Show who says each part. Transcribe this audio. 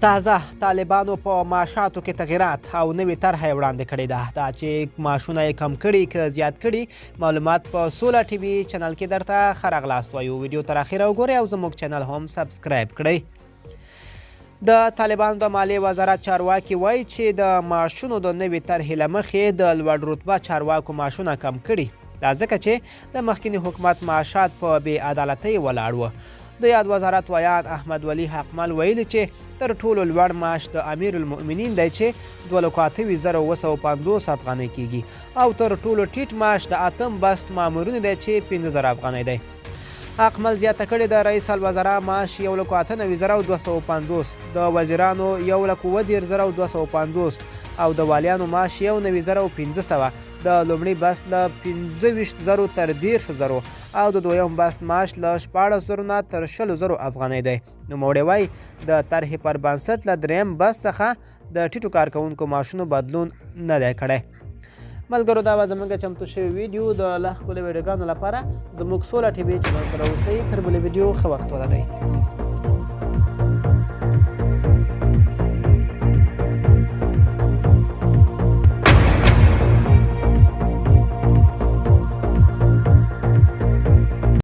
Speaker 1: تازه طالبانو په معاشاتو کې تغیرات او نوې طرحه یې وړاندې کړې ده. دا چې معاشونه یې کم کړي که زیات کړي معلومات په سوله ټي وي چینل کې درته ښه راغلاست وایو. ویډیو تر اخره وګورئ او زموږ چینل هم سبسکرایب کړئ. د طالبانو د مالیې وزارت چارواکي وایي چې د معاشونو د نوې طرحې له مخې د لوړ رتبه چارواکو معاشونه کم کړي. دا ځکه چې د مخکینی حکومت معاشات په بې عدالتۍ ولاړ وو. د یاد وزارت ویان احمد ولی حقمل ویلي چې تر ټولو لوړ معاش د امیر المؤمنین دی چې 2,28,250 افغانۍ کیږي او تر ټولو ټیټ معاش د اتم بست مامورینو دی چې 15,000 افغانۍ دی. حقمل زیاته کړې د رئیس الوزرا معاش 1,98,250 د وزیرانو 1,30,250 او د والیانو معاش 19,500 د لومړي بست له 25,000 تر 10,000 او د دویم بست معاش له 14,000 نه تر 20,000 افغانۍ دی. نوموړی وایي د طرحې پر بنسټ له دریم بست څخه د ټیټو کارکوونکو معاشونو بدلون نه دی کړی. ملګرو دا به زموږ چمتو شوی ویډیو د لا ښکلو ویډیوګانو لپاره زموږ سوله ټي وي چینل سره اوسئ. تر بلې ویډیو ښه وخت ولرئ.